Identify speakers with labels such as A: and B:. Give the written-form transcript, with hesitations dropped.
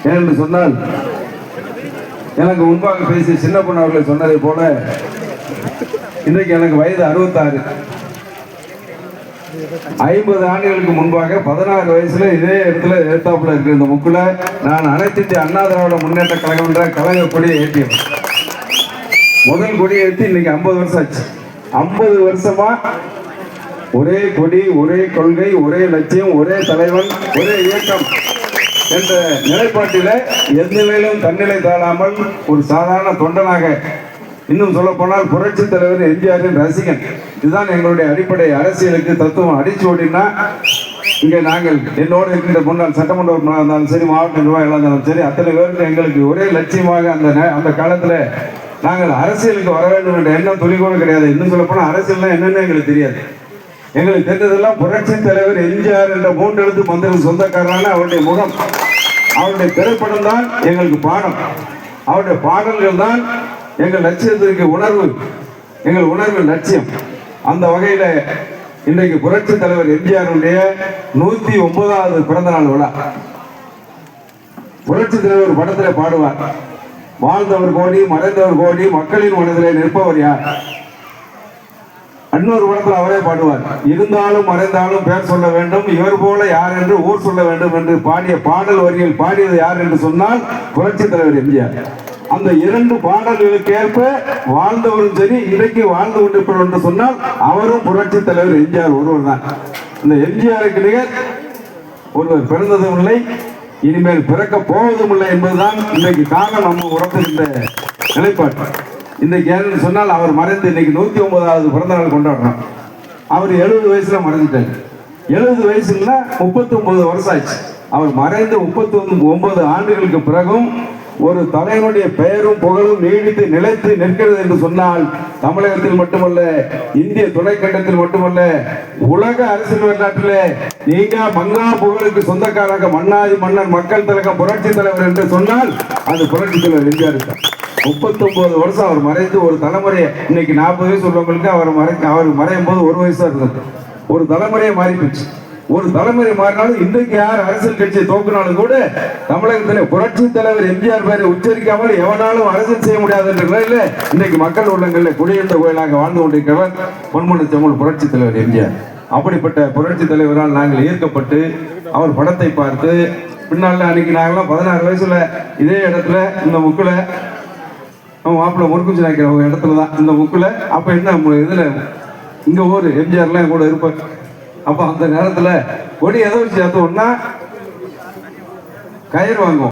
A: ஏனென்று சொன்னால் எனக்கு முன்பாக பேசிய சின்ன பொண்ணு அவர்கள் சொன்னதை போல இன்றைக்கு எனக்கு வயது 66. 50 ஆண்டுகளுக்கு முன்பாக 16 வயசுல இதே இடத்துல எழுத்தாப்புல இருக்கிற இந்த முக்குல நான் அனைத்து இந்திய அண்ணா திராவிட முன்னேற்ற கழகம் என்ற கழக கொடியை ஏற்றியேன். முதல் கொடியை ஏற்றி இன்னைக்கு 50 வருஷம் ஆச்சு. 50 வருஷமா ஒரே கொடி, ஒரே கொள்கை, ஒரே லட்சியம், ஒரே தலைவன், ஒரே இயக்கம் என்ற நிலைப்பாட்டில எந்நிலையிலும் தன்னிலை தாழாமல் ஒரு சாதாரண தொண்டனாக, இன்னும் சொல்ல போனால் புரட்சி தலைவர் எம்ஜிஆரின் ரசிகன். இதுதான் எங்களுடைய அடிப்படை அரசியலுக்கு தத்துவம். அடிச்சு ஓடினா இங்கே நாங்கள் என்னோடு இருக்கின்ற முன்னாள் சட்டமன்ற உறுப்பினராக இருந்தாலும் சரி, மாவட்ட நிர்வாகிகளாக இருந்தாலும் சரி, அத்தனை பேருக்கு எங்களுக்கு ஒரே லட்சியமாக அந்த காலத்தில் நாங்கள் அரசியலுக்கு வர வேண்டும் என்ற எண்ணம் துளி கூட கிடையாது. இன்னும் சொல்ல போனால் அரசியல்னா என்னன்னு எங்களுக்கு தெரியாது. எங்களுக்கு தெரிந்ததெல்லாம் புரட்சி தலைவர் எம்ஜிஆர் என்ற 3 எழுத்து மந்திரம் சொந்தக்காரரான அவருடைய முகம், அவருடைய திரைப்படம் தான் எங்களுக்கு பாடம், அவருடைய பாடல்கள் தான் எங்கள் லட்சியத்திற்கு உணர்வு, எங்கள் உணர்வு லட்சியம். அந்த வகையில் இன்றைக்கு புரட்சி தலைவர் எம்ஜிஆருடைய 109வது பிறந்த நாள் விழா. புரட்சி தலைவர் படத்தில் பாடுவார், வாழ்ந்தவர் கோடி மறைந்தவர் கோடி மக்களின் மனதிலே நிற்பவர் யார். இன்னொரு படத்தில் அவரே பாடுவார், இருந்தாலும் மறைந்தாலும் பேர் சொல்ல வேண்டும், இவர் போல யார் என்று ஊர் சொல்ல வேண்டும் என்று பாடிய பாடல் வரிகள் பாடியது யார் என்று சொன்னால் புரட்சி தலைவர் எம்ஜிஆர். அந்த 2 பாடல்களுக்கு ஏற்ப வாழ்ந்தவரும் சரி, இன்றைக்கு வாழ்ந்து கொண்டிருப்பவர் என்று சொன்னால் அவரும் புரட்சி தலைவர் எம்ஜிஆர் ஒருவர் தான். இந்த எம்ஜிஆருக்கு நிகர் ஒருவர் பிறந்ததும் இல்லை, இனிமேல் பிறக்க போவதும் இல்லை என்பதுதான் இன்றைக்கு காலம் நம்ம உணர்த்துகின்ற நிலைப்பாடு. இன்றைக்கு ஏன்னு சொன்னால் அவர் மறைந்து இன்னைக்கு 109வது பிறந்த நாள் கொண்டாடுறோம். அவர் 70 வயசுல மறைஞ்சிட்டாரு. 70 வயசுல 39 வருஷம் ஆச்சு. அவர் மறைந்து 39 ஆண்டுகளுக்கு பிறகும் ஒரு தலைவனுடைய பெயரும் புகழும் நீடித்து நிலைத்து நிற்கிறது என்று சொன்னால் தமிழகத்தில் மட்டுமல்ல, இந்திய துணைக்கண்டத்தில் மட்டுமல்ல, உலக அரசியல் வரலாற்றிலே நீங்க மங்கா புகழுக்கு சொந்தக்காரங்க மன்னாதி மன்னர் மக்கள் தலைவர் புரட்சி தலைவர் என்று சொன்னால் அது புரட்சி தலைவர் எம்ஜிஆர் தான். 39 வருஷம் அவர் மறைந்து ஒரு தலைமுறையை, இன்னைக்கு 40 வயசு உள்ளவங்களுக்கு அவர் மறையும் போது 1 வயசா இருந்தது. ஒரு தலைமுறையை மாறி போச்சு. ஒரு தலைமுறை மாறினாலும் இன்றைக்கு யார் அரசியல் கட்சியை தோக்கினாலும் கூட தமிழகத்தில் புரட்சி தலைவர் எம்ஜிஆர் பேரை உச்சரிக்காமல் எவனாலும் அரசியல் செய்ய முடியாது என்ற நிலையில இன்னைக்கு மக்கள் உள்ளங்களில் குடியிருந்த கோயிலாக வாழ்ந்து கொண்டிருக்கிறவர் பொன்முனை செம்மல் புரட்சி தலைவர் எம்ஜிஆர். அப்படிப்பட்ட புரட்சி தலைவரால் நாங்கள் ஈர்க்கப்பட்டு அவர் படத்தை பார்த்து பின்னால் அன்னைக்கு நாங்களாம் 16 வயசுல இதே இடத்துல இந்த முக்குல மாப்பிள்ள முறுக்குச்சி நாய்க்கிற இடத்துல தான் இந்த முக்குல. அப்ப என்ன இதுல இங்க ஊர் எம்ஜிஆர்லாம் கூட இருப்பார். அப்ப அந்த நேரத்துல கொடி எதை வச்சு ஏத்தோம்னா கயிறு வாங்குவோம்.